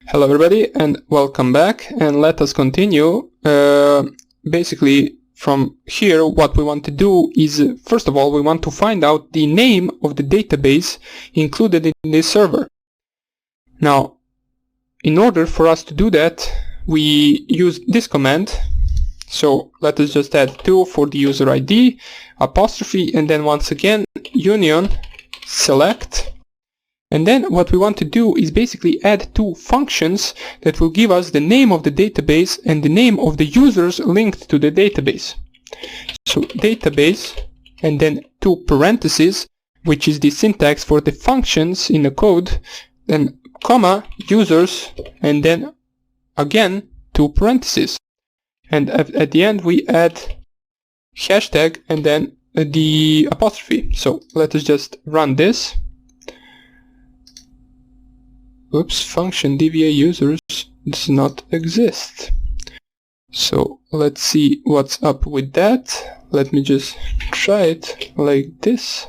Hello everybody and welcome back, and let us continue. Basically from here what we want to do is, first of all, we want to find out the name of the database included in this server. Now, in order for us to do that, we use this command. So let us just add 2 for the user ID, apostrophe, and then once again union select. And then what we want to do is basically add 2 functions that will give us the name of the database and the name of the users linked to the database. So database and then 2 parentheses, which is the syntax for the functions in the code, then comma users, and then again 2 parentheses. And at the end we add hashtag and then the apostrophe. So let us just run this. Oops, function DVA users does not exist. So let's see what's up with that. Let me just try it like this.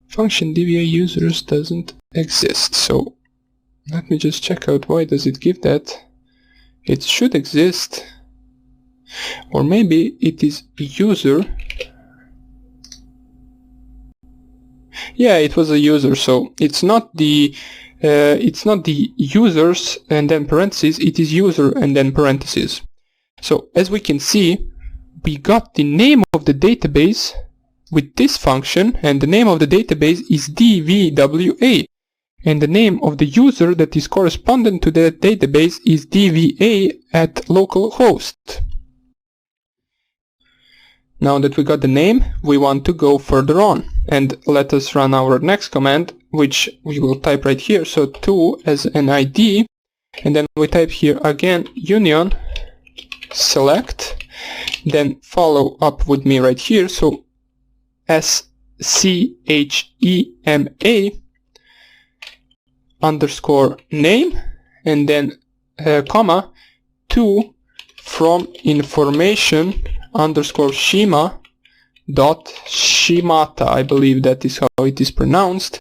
Function DVA users doesn't exist. So let me just check out why does it give that. It should exist, or maybe it is user. Yeah, it was a user, so it's not the users and then parentheses, it is user and then parentheses. So as we can see, we got the name of the database with this function, and the name of the database is DVWA, and the name of the user that is correspondent to that database is DVA at localhost. Now that we got the name, we want to go further on, and let us run our next command, which we will type right here. So 2 as an ID, and then we type here again union select, then follow up with me right here. So SCHEMA underscore name, and then comma 2 from information underscore schema dot schemata, I believe that is how it is pronounced,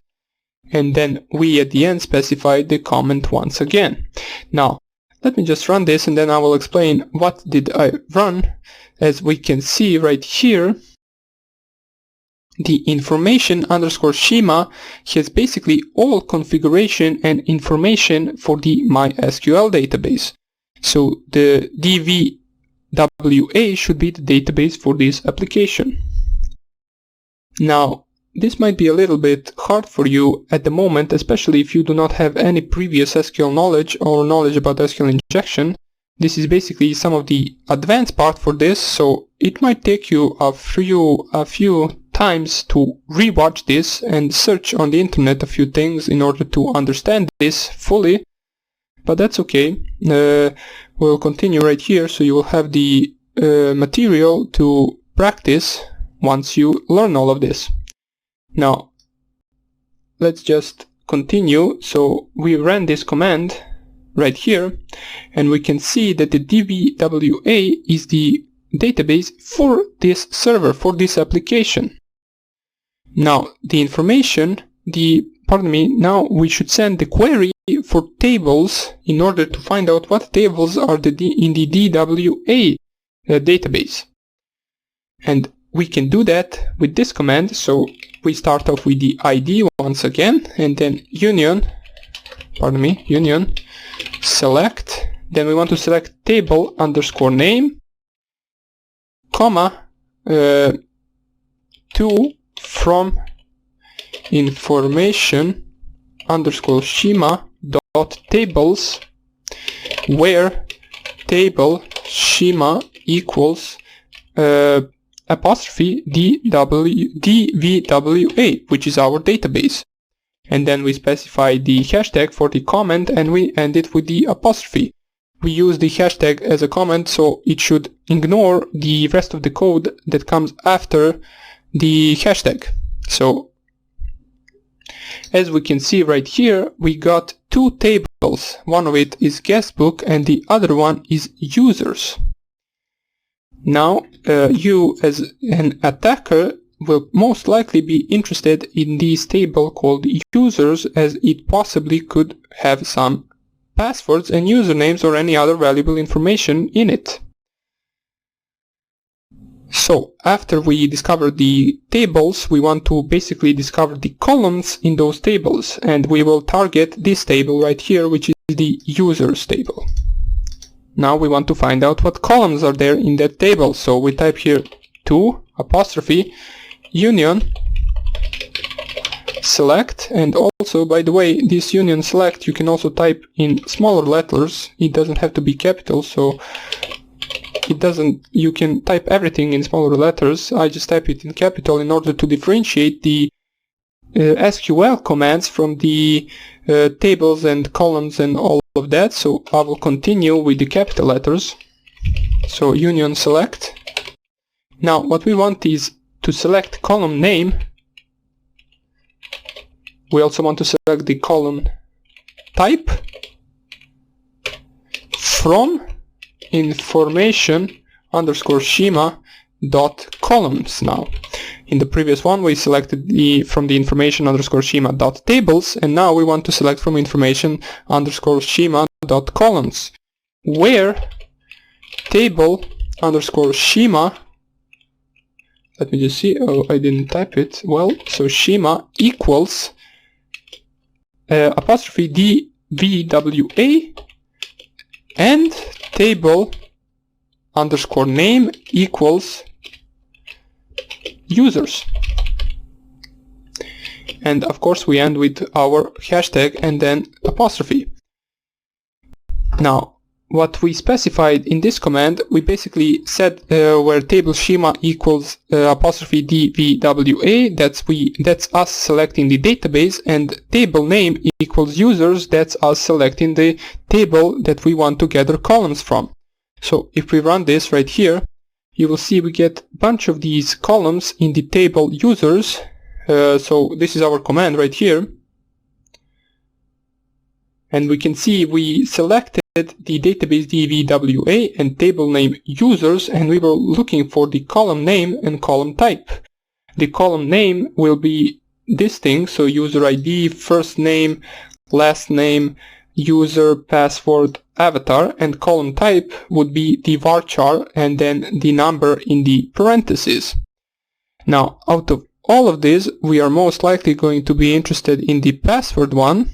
and then we at the end specify the comment once again. Now let me just run this and then I will explain what did I run. As we can see right here, the information underscore schema has basically all configuration and information for the MySQL database. So the DVWA should be the database for this application. Now, this might be a little bit hard for you at the moment, especially if you do not have any previous SQL knowledge or knowledge about SQL injection. This is basically some of the advanced part for this, so it might take you a few times to rewatch this and search on the internet a few things in order to understand this fully, but that's okay. We'll continue right here, so you will have the material to practice once you learn all of this. Now let's just continue. So we ran this command right here, and we can see that the DVWA is the database for this server, for this application. Now the information, now we should send the query for tables in order to find out what tables are in the DWA database. And we can do that with this command. So we start off with the ID once again, and then union select, then we want to select table underscore name, comma 2 from information underscore schema dot tables, where table schema equals apostrophe DVWA, which is our database. And then we specify the hashtag for the comment, and we end it with the apostrophe. We use the hashtag as a comment, so it should ignore the rest of the code that comes after the hashtag. So as we can see right here, we got 2 tables. One of it is guestbook and the other one is users. Now you as an attacker will most likely be interested in this table called users, as it possibly could have some passwords and usernames or any other valuable information in it. So after we discover the tables, we want to basically discover the columns in those tables, and we will target this table right here, which is the users table. Now we want to find out what columns are there in that table, so we type here to apostrophe union select, and also, by the way, this union select you can also type in smaller letters. It doesn't have to be capital, so you can type everything in smaller letters. I just type it in capital in order to differentiate the SQL commands from the tables and columns and all of that. So I will continue with the capital letters. So union select. Now what we want is to select column name. We also want to select the column type from information underscore schema dot columns. Now in the previous one we selected from the information underscore schema dot tables, and now we want to select from information underscore schema dot columns, where table underscore schema, let me just see, oh, I didn't type it well, so schema equals apostrophe dvwa and table underscore name equals users. And of course we end with our hashtag and then apostrophe. Now what we specified in this command, we basically said where table schema equals apostrophe dvwa, that's us selecting the database, and table name equals users, that's us selecting the table that we want to gather columns from. So if we run this right here, you will see we get a bunch of these columns in the table users. So this is our command right here, and we can see we selected the database dvwa and table name users, and we were looking for the column name and column type. The column name will be this thing, so user ID, first name, last name, user, password, avatar, and column type would be the varchar and then the number in the parentheses. Now out of all of this, we are most likely going to be interested in the password one.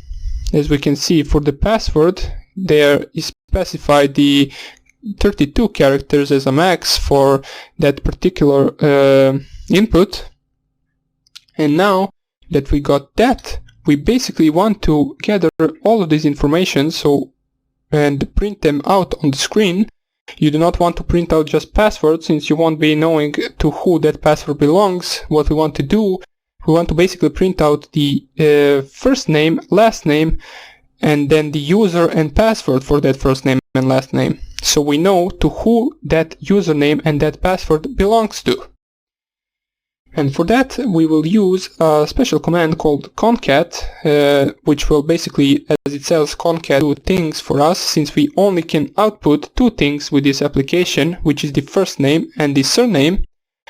As we can see, for the password there is specified the 32 characters as a max for that particular input. And now that we got that, we basically want to gather all of this information and print them out on the screen. You do not want to print out just password, since you won't be knowing to who that password belongs. What we want to do, we want to basically print out the first name, last name, and then the user and password for that first name and last name, so we know to who that username and that password belongs to. And for that we will use a special command called concat, which will basically, as it says, concat two things for us, since we only can output two things with this application, which is the first name and the surname.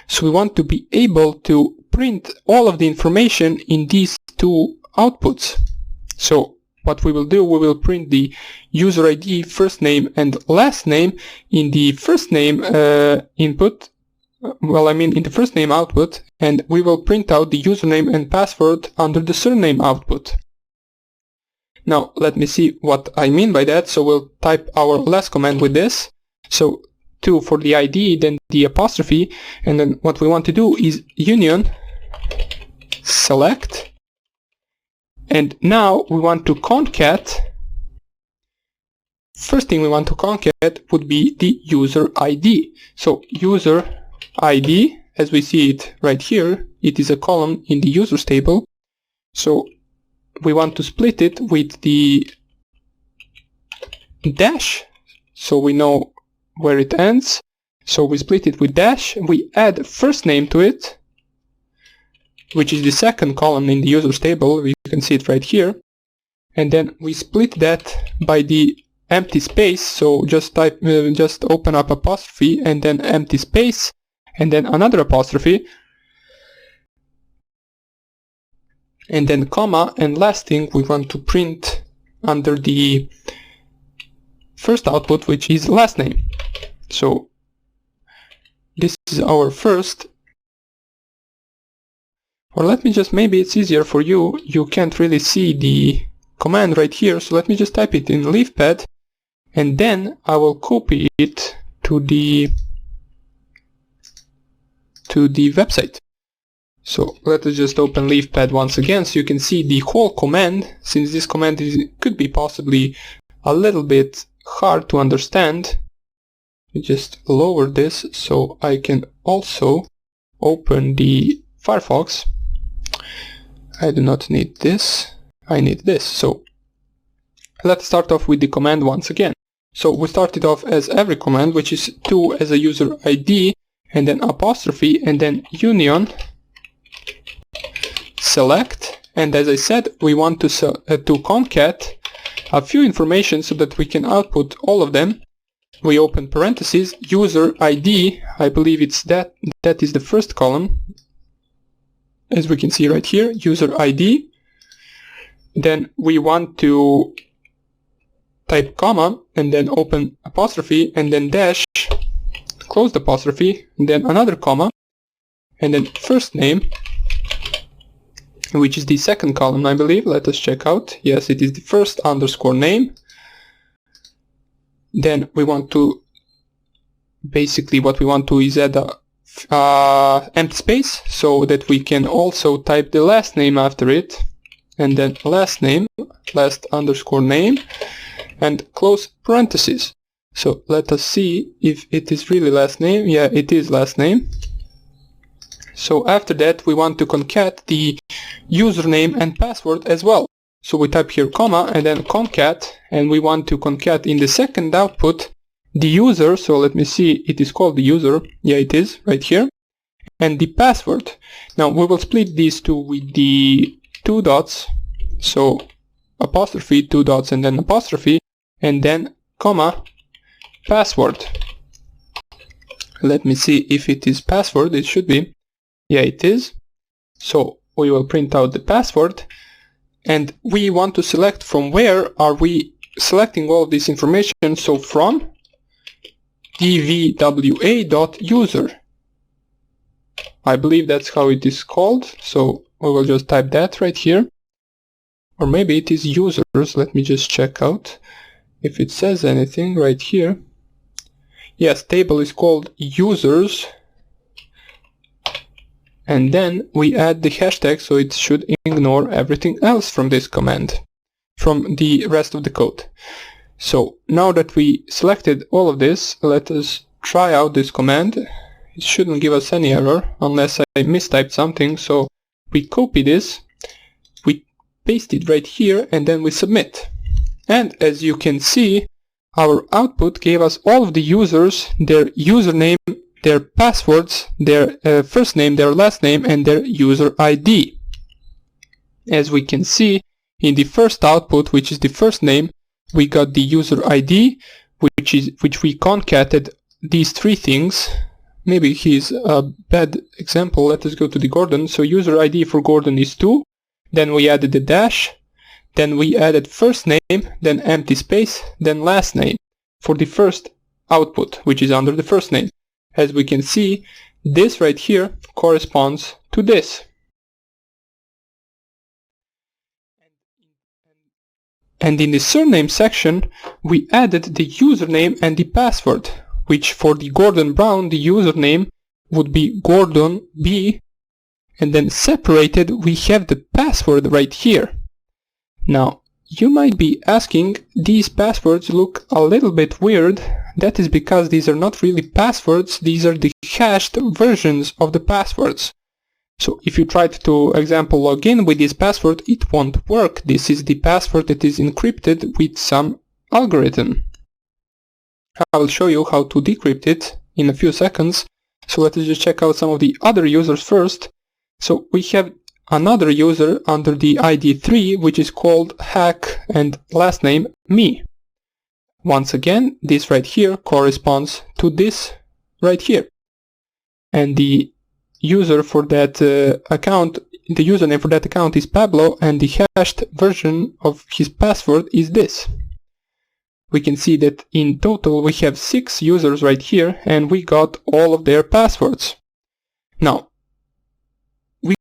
So we want to be able to print all of the information in these two outputs. So what we will do, we will print the user ID, first name and last name in the first name input, in the first name output, and we will print out the username and password under the surname output. Now let me see what I mean by that. So we'll type our last command with this. So 2 for the ID, then the apostrophe, and then what we want to do is union select. And now we want to concat. First thing we want to concat would be the user ID. So user ID, as we see it right here, it is a column in the users table. So we want to split it with the dash, so we know where it ends. So we split it with dash, we add first name to it, which is the second column in the users table. You can see it right here. And then we split that by the empty space. So just open up apostrophe and then empty space and then another apostrophe and then comma, and last thing we want to print under the first output, which is last name. So this is our first, or let me just, maybe it's easier for you, you can't really see the command right here, so let me just type it in LeafPad, and then I will copy it to the website. So let us just open LeafPad once again so you can see the whole command, since this command could be possibly a little bit hard to understand. Just lower this so I can also open the Firefox. I do not need this, I need this. So let's start off with the command once again. So we started off as every command, which is to as a user ID, and then apostrophe, and then union select, and as I said, we want to concat a few information so that we can output all of them. We open parentheses, user ID, I believe it's that is the first column, as we can see right here, user ID. Then we want to type comma, and then open apostrophe, and then dash, close the apostrophe, and then another comma, and then first name, which is the second column, I believe. Let us check out. Yes, it is the first underscore name. Then we want to, basically what we want to is add a empty space so that we can also type the last name after it, and then last name, last underscore name, and close parentheses. So let us see if it is really last name. Yeah, it is last name. So after that we want to concat the username and password as well. So we type here comma and then concat, and we want to concat in the second output the user. So let me see, it is called the user. Yeah, it is right here. And the password. Now we will split these two with the two dots. So apostrophe, two dots, and then apostrophe, and then comma password. Let me see if it is password. It should be. Yeah, it is. So we will print out the password, and we want to select from where are we selecting all this information. So from dvwa.user. I believe that's how it is called. So we will just type that right here. Or maybe it is users. Let me just check out if it says anything right here. Yes, table is called users. And then we add the hashtag, so it should ignore everything else from this command, from the rest of the code. So now that we selected all of this, let us try out this command. It shouldn't give us any error unless I mistyped something. So we copy this, we paste it right here, and then we submit. And as you can see, our output gave us all of the users, their username, their passwords, their first name, their last name, and their user ID. As we can see, in the first output, which is the first name, we got the user ID, which we concated these three things. Maybe he's a bad example. Let us go to the Gordon. So user ID for Gordon is 2. Then we added the dash. Then we added first name, then empty space, then last name for the first output, which is under the first name. As we can see, this right here corresponds to this. And in the surname section, we added the username and the password, which for the Gordon Brown, the username would be Gordon B, and then separated, we have the password right here. Now, you might be asking, these passwords look a little bit weird. That is because these are not really passwords, these are the hashed versions of the passwords. So if you tried to, example, log in with this password, it won't work. This is the password that is encrypted with some algorithm. I will show you how to decrypt it in a few seconds. So let us just check out some of the other users first. So we have another user under the ID 3, which is called hack and last name me. Once again, this right here corresponds to this right here. And the user for that account, the username for that account is Pablo, and the hashed version of his password is this. we can see that in total we have 6 users right here, and we got all of their passwords. Now, we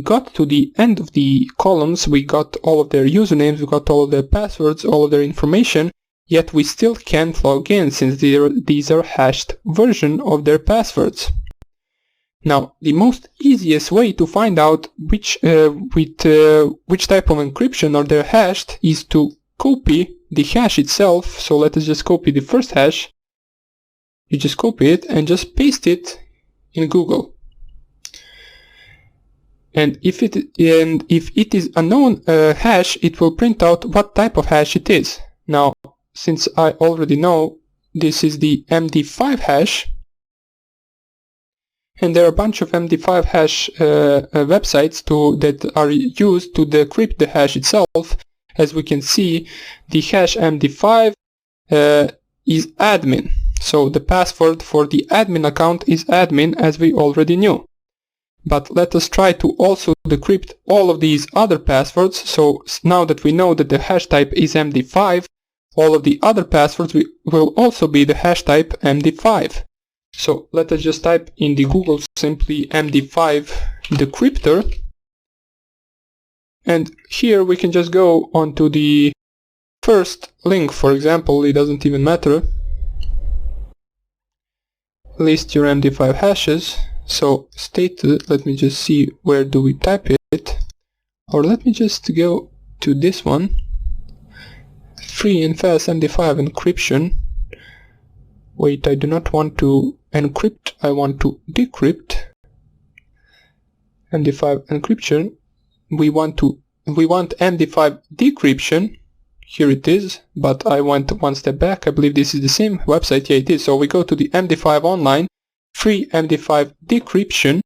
got to the end of the columns, we got all of their usernames, we got all of their passwords, all of their information, yet we still can't log in since these are hashed version of their passwords. Now, the most easiest way to find out which type of encryption are they hashed is to copy the hash itself. So let us just copy the first hash. You just copy it and just paste it in Google. And if it is a known hash, it will print out what type of hash it is. Now, since I already know this is the MD5 hash, and there are a bunch of MD5 hash websites that are used to decrypt the hash itself. As we can see, the hash MD5 is admin. So the password for the admin account is admin, as we already knew. But let us try to also decrypt all of these other passwords. So now that we know that the hash type is MD5, all of the other passwords will also be the hash type MD5. So let us just type in the Google simply MD5 decryptor. And here we can just go onto the first link, for example, it doesn't even matter. List your MD5 hashes. So stated, let me just see where do we type it. Or let me just go to this one. Free and fast MD5 encryption. Wait, I do not want to encrypt, I want to decrypt. MD5 encryption. We want MD5 decryption. Here it is, but I went one step back. I believe this is the same website. Yeah, it is. So we go to the MD5 online, free MD5 decryption,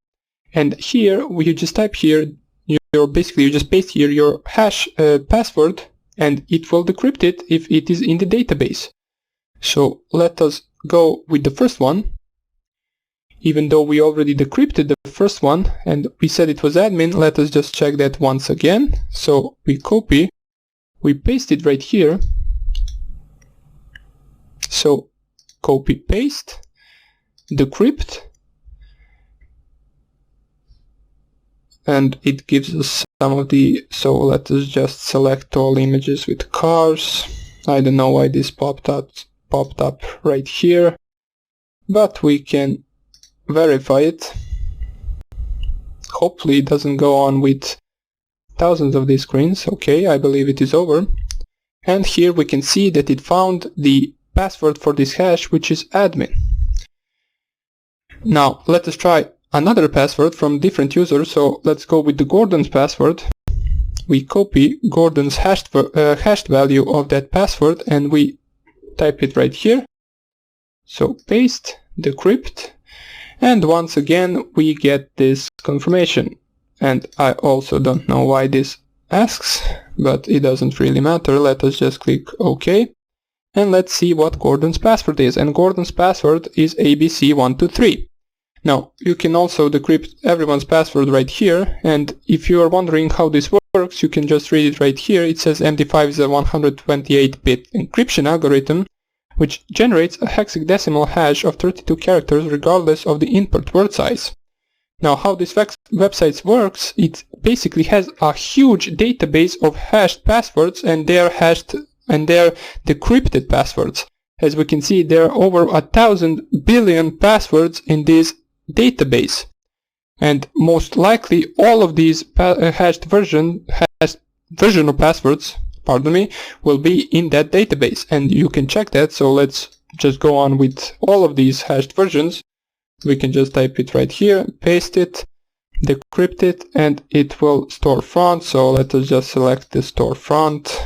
and here you just type here you just paste here your hash password, and it will decrypt it if it is in the database. So let us go with the first one. Even though we already decrypted the first one and we said it was admin, let us just check that once again. So we copy, we paste it right here. So copy, paste, decrypt, and it gives us some of the, so let us just select all images with cars. I don't know why this popped up right here, but we can verify it. Hopefully it doesn't go on with thousands of these screens. Okay, I believe it is over. And here we can see that it found the password for this hash, which is admin. Now let us try another password from different user. So let's go with the Gordon's password. We copy Gordon's hashed value of that password and we type it right here. So paste, decrypt, and once again we get this confirmation. And I also don't know why this asks, but it doesn't really matter. Let us just click OK. And let's see what Gordon's password is. And Gordon's password is ABC123. Now, you can also decrypt everyone's password right here. And if you are wondering how this works, you can just read it right here. It says MD5 is a 128-bit encryption algorithm which generates a hexadecimal hash of 32 characters regardless of the input word size. Now, how this website works, it basically has a huge database of hashed passwords, and they are hashed and they are decrypted passwords. As we can see, there are over 1,000 billion passwords in this database, and most likely all of these hashed version of passwords, will be in that database, and you can check that. So let's just go on with all of these hashed versions. We can just type it right here, paste it, decrypt it, and it will store front. So let us just select the store front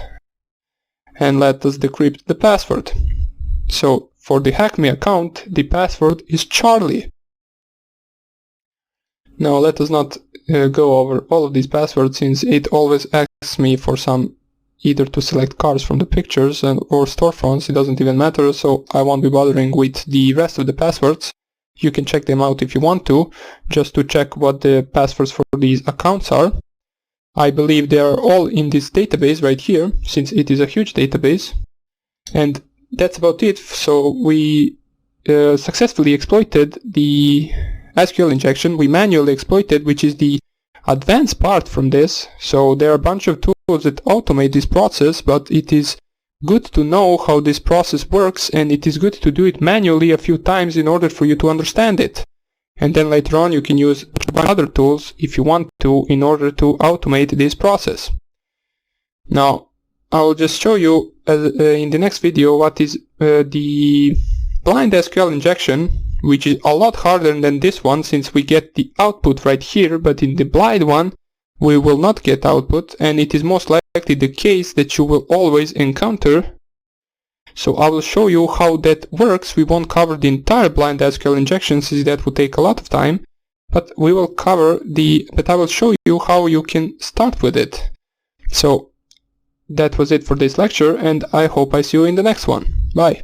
and let us decrypt the password. So for the HackMe account, the password is Charlie. Now let us not go over all of these passwords, since it always asks me for some, either to select cars from the pictures or storefronts. It doesn't even matter, so I won't be bothering with the rest of the passwords. You can check them out if you want to, just to check what the passwords for these accounts are. I believe they are all in this database right here, since it is a huge database. And that's about it. So we successfully exploited the SQL injection. We manually exploited, which is the advanced part from this. So there are a bunch of tools that automate this process, but it is good to know how this process works, and it is good to do it manually a few times in order for you to understand it. And then later on you can use other tools if you want to in order to automate this process. Now I will just show you in the next video what is the blind SQL injection, which is a lot harder than this one since we get the output right here, but in the blind one we will not get output, and it is most likely the case that you will always encounter. So I will show you how that works. We won't cover the entire blind SQL injection since that would take a lot of time, but I will show you how you can start with it. So that was it for this lecture, and I hope I see you in the next one. Bye.